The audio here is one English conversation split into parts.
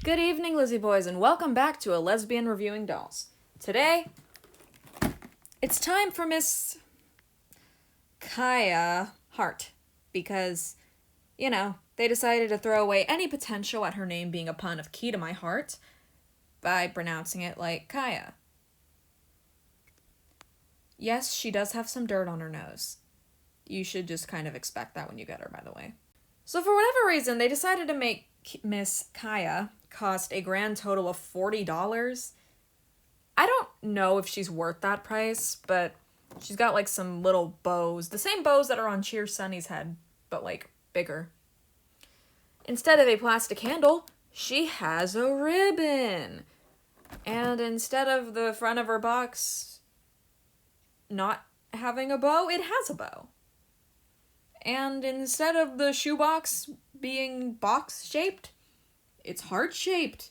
Good evening, Lizzie boys, and welcome back to a lesbian reviewing dolls. Today, it's time for Miss Kaya HART, because, they decided to throw away any potential at her name being a pun of key to my heart by pronouncing it like Kaya. Yes, she does have some dirt on her nose. You should just kind of expect that when you get her, by the way. So for whatever reason, they decided to make Miss Kaya cost a grand total of $40. I don't know if she's worth that price, but she's got like some little bows. The same bows that are on Cheer Sunny's head, but like bigger. Instead of a plastic handle, she has a ribbon. And instead of the front of her box not having a bow, it has a bow. And instead of the shoebox being box-shaped, it's heart-shaped.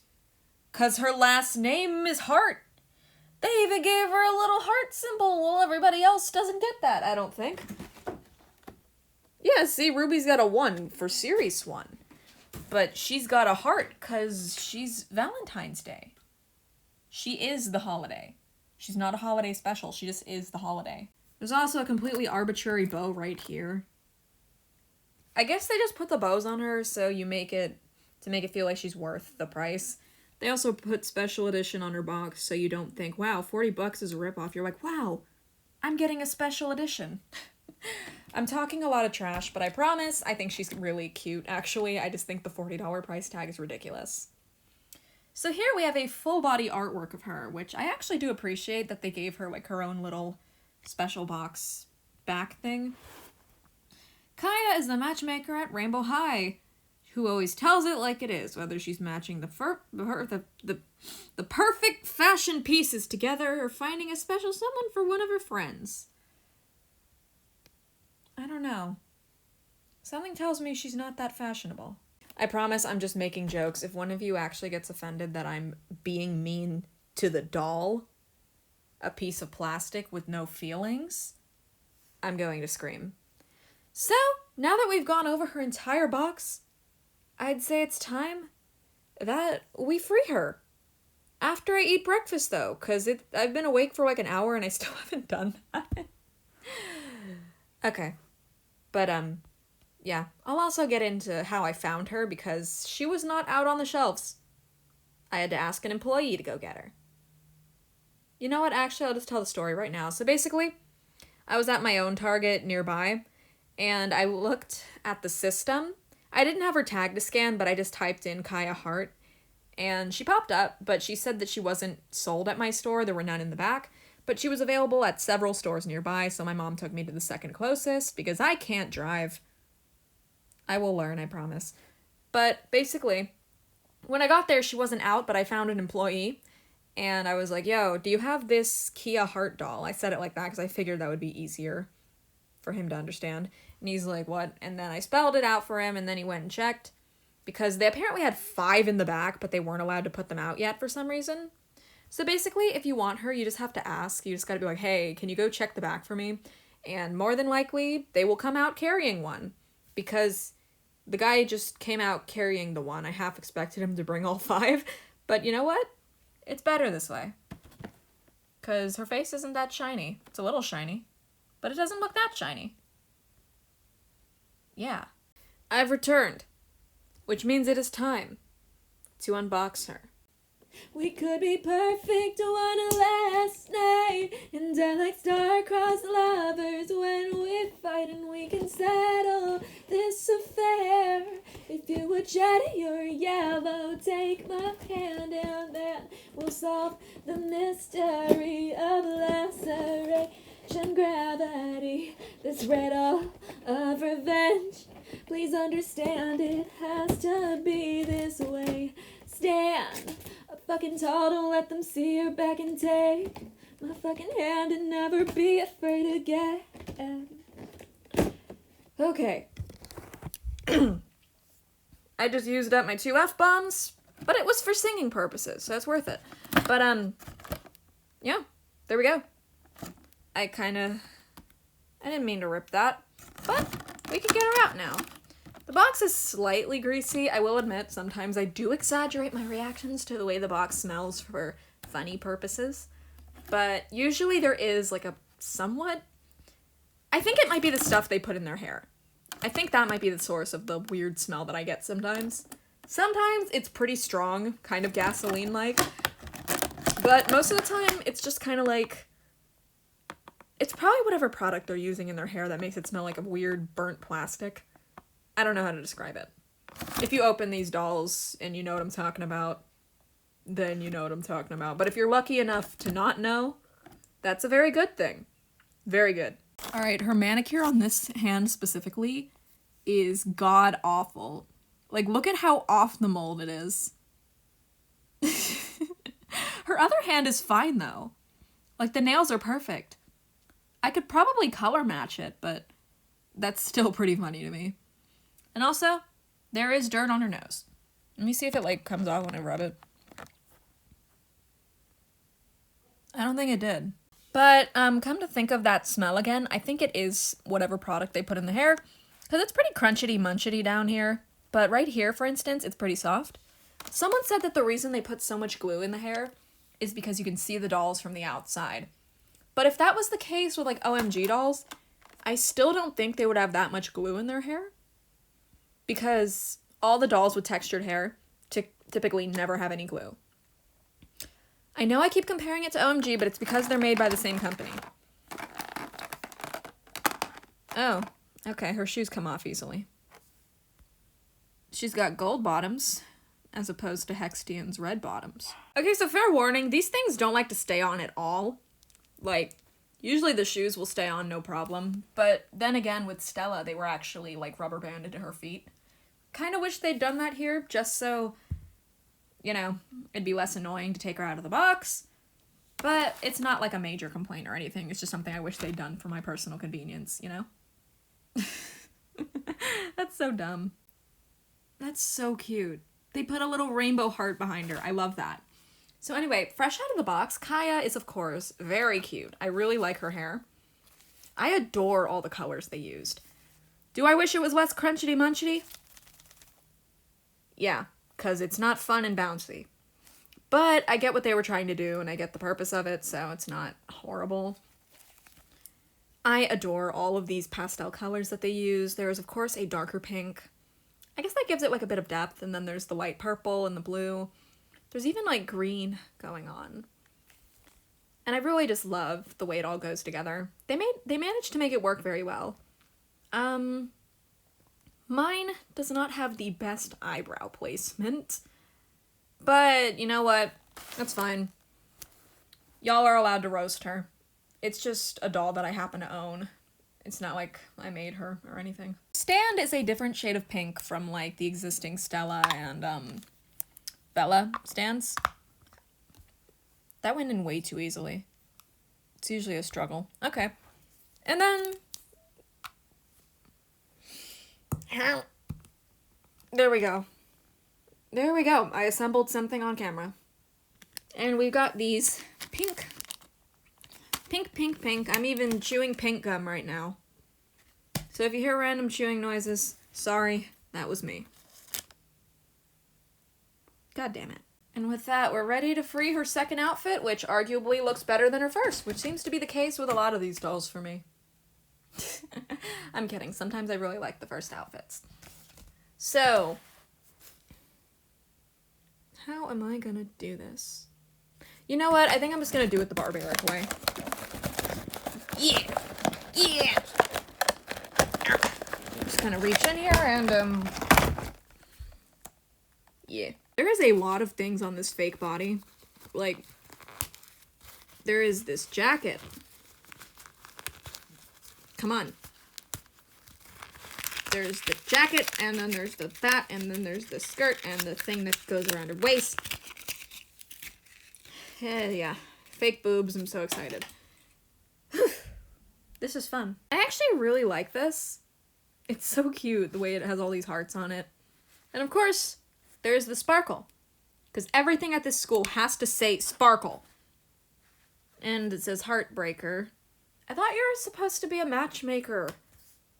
'Cause her last name is Hart. They even gave her a little heart symbol while everybody else doesn't get that, I don't think. Yeah, see, Ruby's got a 1 for Series 1. But she's got a heart 'cause she's Valentine's Day. She is the holiday. She's not a holiday special, she just is the holiday. There's also a completely arbitrary bow right here. I guess they just put the bows on her so to make it feel like she's worth the price. They also put special edition on her box so you don't think, wow, $40 is a ripoff. You're like, wow, I'm getting a special edition. I'm talking a lot of trash, but I promise I think she's really cute, actually. I just think the $40 price tag is ridiculous. So here we have a full body artwork of her, which I actually do appreciate that they gave her like her own little special box back thing. Kaya is the matchmaker at Rainbow High, who always tells it like it is, whether she's matching the perfect fashion pieces together or finding a special someone for one of her friends. I don't know. Something tells me she's not that fashionable. I promise I'm just making jokes. If one of you actually gets offended that I'm being mean to the doll, a piece of plastic with no feelings, I'm going to scream. So, now that we've gone over her entire box, I'd say it's time that we free her. After I eat breakfast, though, because I've been awake for like an hour and I still haven't done that. Okay. But, yeah. I'll also get into how I found her, because she was not out on the shelves. I had to ask an employee to go get her. You know what? Actually, I'll just tell the story right now. So basically, I was at my own Target nearby, and I looked at the system. I didn't have her tag to scan, but I just typed in Kaya Hart, and she popped up, but she said that she wasn't sold at my store. There were none in the back, but she was available at several stores nearby, so my mom took me to the second closest, because I can't drive. I will learn, I promise. But basically, when I got there, she wasn't out, but I found an employee, and I was like, yo, do you have this Kaya Hart doll? I said it like that because I figured that would be easier for him to understand. And he's like, what? And then I spelled it out for him, and then he went and checked, because they apparently had 5 in the back, but they weren't allowed to put them out yet for some reason. So basically, if you want her, you just have to ask. You just gotta be like, hey, can you go check the back for me? And more than likely, they will come out carrying one, because the guy just came out carrying the one. I half expected him to bring all 5, but you know what? It's better this way, because her face isn't that shiny. It's a little shiny, but it doesn't look that shiny. Yeah. I've returned, which means it is time to unbox her. We could be perfect one last night, and I like star-crossed lovers when we fight, and we can settle this affair. If you would shed your yellow, take my hand, and then we'll solve the mystery of laceration, gravity, this riddle of revenge. Please understand it has to be this way. Stand fucking tall, don't let them see your back, and take my fucking hand and never be afraid again. Okay. I just used up my 2 F-bombs, but it was for singing purposes, so it's worth it. But, yeah, there we go. I didn't mean to rip that, but we can get her out now. The box is slightly greasy. I will admit, sometimes I do exaggerate my reactions to the way the box smells for funny purposes. But usually there is like a somewhat... I think it might be the stuff they put in their hair. I think that might be the source of the weird smell that I get sometimes. Sometimes it's pretty strong, kind of gasoline-like. But most of the time, it's just kind of like... It's probably whatever product they're using in their hair that makes it smell like a weird burnt plastic. I don't know how to describe it. If you open these dolls and you know what I'm talking about, then you know what I'm talking about. But if you're lucky enough to not know, that's a very good thing. Very good. All right, her manicure on this hand specifically is god-awful. Like, look at how off the mold it is. Her other hand is fine, though. Like, the nails are perfect. I could probably color match it, but that's still pretty funny to me. And also, there is dirt on her nose. Let me see if it, like, comes off when I rub it. I don't think it did. But, come to think of that smell again, I think it is whatever product they put in the hair, because it's pretty crunchity-munchity down here. But right here, for instance, it's pretty soft. Someone said that the reason they put so much glue in the hair is because you can see the dolls from the outside. But if that was the case with, like, OMG dolls, I still don't think they would have that much glue in their hair. Because all the dolls with textured hair typically never have any glue. I know I keep comparing it to OMG, but it's because they're made by the same company. Oh, okay, her shoes come off easily. She's got gold bottoms, as opposed to Hextian's red bottoms. Okay, so fair warning, these things don't like to stay on at all. Like, usually the shoes will stay on no problem, but then again, with Stella, they were actually, like, rubber banded to her feet. Kind of wish they'd done that here, just so, you know, it'd be less annoying to take her out of the box. But it's not, like, a major complaint or anything. It's just something I wish they'd done for my personal convenience, you know? That's so dumb. That's so cute. They put a little rainbow heart behind her. I love that. So anyway, fresh out of the box, Kaya is, of course, very cute. I really like her hair. I adore all the colors they used. Do I wish it was less crunchity-munchity? Yeah, because it's not fun and bouncy. But I get what they were trying to do, and I get the purpose of it, so it's not horrible. I adore all of these pastel colors that they use. There is, of course, a darker pink. I guess that gives it, like, a bit of depth, and then there's the light purple and the blue. There's even, like, green going on. And I really just love the way it all goes together. They managed to make it work very well. Mine does not have the best eyebrow placement. But, you know what? That's fine. Y'all are allowed to roast her. It's just a doll that I happen to own. It's not like I made her or anything. Stand is a different shade of pink from, like, the existing Stella and, Bella stands. That went in way too easily. It's usually a struggle. Okay. And then... There we go. There we go. I assembled something on camera. And we've got these pink. Pink, pink, pink. I'm even chewing pink gum right now. So if you hear random chewing noises, sorry, that was me. God damn it. And with that, we're ready to free her second outfit, which arguably looks better than her first, which seems to be the case with a lot of these dolls for me. I'm kidding. Sometimes I really like the first outfits. So, how am I gonna do this? You know what? I think I'm just gonna do it the barbaric way. Yeah! Yeah! I'm just gonna reach in here and, yeah. There is a lot of things on this fake body. Like, there is this jacket. Come on. There's the jacket, and then there's the that, and then there's the skirt, and the thing that goes around her waist. Yeah. Fake boobs, I'm so excited. This is fun. I actually really like this. It's so cute, the way it has all these hearts on it. And of course, there's the sparkle. Because everything at this school has to say sparkle. And it says heartbreaker. I thought you were supposed to be a matchmaker.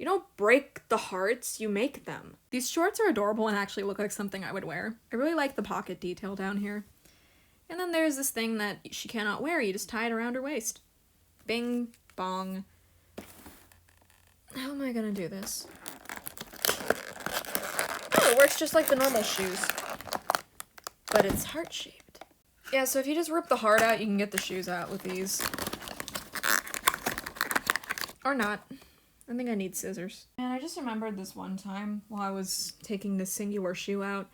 You don't break the hearts, you make them. These shorts are adorable and actually look like something I would wear. I really like the pocket detail down here. And then there's this thing that she cannot wear. You just tie it around her waist. Bing, bong. How am I gonna do this? Oh, it works just like the normal shoes. But it's heart-shaped. Yeah, so if you just rip the heart out, you can get the shoes out with these. Or not. I think I need scissors. And I just remembered this one time while I was taking this singular shoe out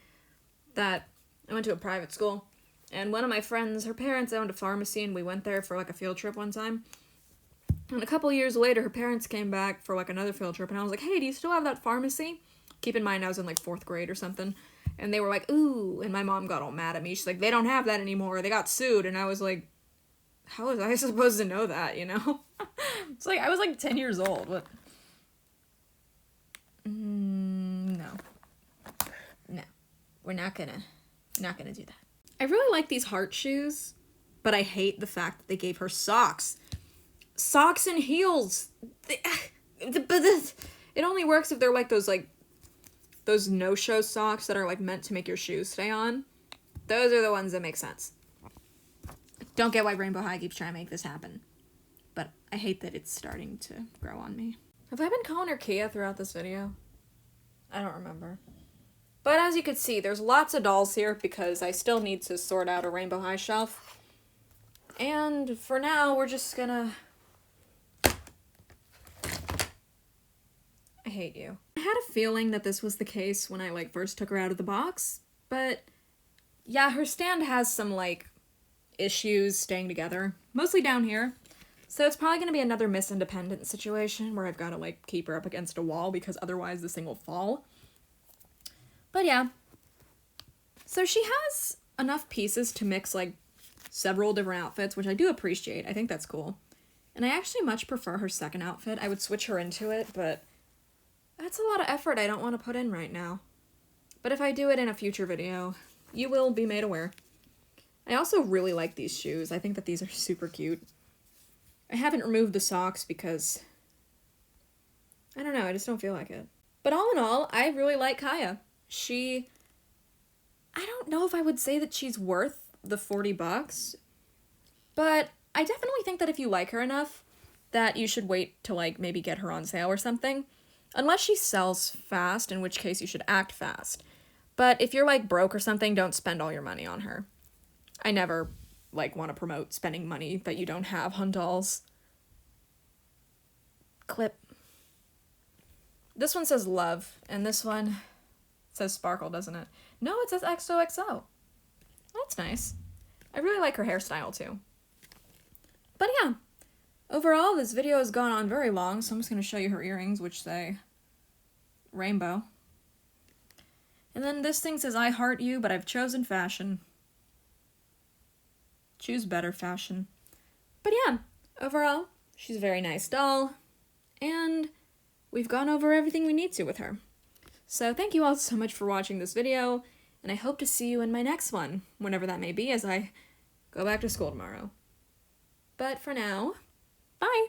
that I went to a private school. And one of my friends, her parents owned a pharmacy, and we went there for like a field trip one time. And a couple years later, her parents came back for like another field trip, and I was like, hey, do you still have that pharmacy? Keep in mind, I was in like 4th grade or something. And they were like, ooh, and my mom got all mad at me. She's like, they don't have that anymore. They got sued. And I was like, how was I supposed to know that, you know? It's like, I was like 10 years old, but... no. No. We're not gonna do that. I really like these heart shoes, but I hate the fact that they gave her socks. Socks and heels. It only works if they're like those no-show socks that are like meant to make your shoes stay on. Those are the ones that make sense. Don't get why Rainbow High keeps trying to make this happen. But I hate that it's starting to grow on me. Have I been calling her Kia throughout this video? I don't remember. But as you can see, there's lots of dolls here because I still need to sort out a Rainbow High shelf. And for now, we're just gonna... I hate you. I had a feeling that this was the case when I like first took her out of the box, but yeah, her stand has some like issues staying together, mostly down here. So it's probably gonna be another Miss Independent situation where I've gotta like keep her up against a wall because otherwise this thing will fall. But yeah. So she has enough pieces to mix like several different outfits, which I do appreciate. I think that's cool. And I actually much prefer her second outfit. I would switch her into it, but that's a lot of effort I don't want to put in right now. But if I do it in a future video, you will be made aware. I also really like these shoes. I think that these are super cute. I haven't removed the socks because, I don't know, I just don't feel like it. But all in all, I really like Kaya. I don't know if I would say that she's worth the $40, but I definitely think that if you like her enough, that you should wait to like maybe get her on sale or something. Unless she sells fast, in which case you should act fast. But if you're like broke or something, don't spend all your money on her. I never like want to promote spending money that you don't have on dolls. Clip. This one says love, and this one says sparkle, doesn't it? No, it says XOXO. That's nice. I really like her hairstyle too. But yeah, overall this video has gone on very long, so I'm just going to show you her earrings, which say rainbow. And then this thing says I heart you, but I've chosen fashion. Choose better fashion. But yeah, overall, she's a very nice doll, and we've gone over everything we need to with her. So thank you all so much for watching this video, and I hope to see you in my next one, whenever that may be, as I go back to school tomorrow. But for now, bye!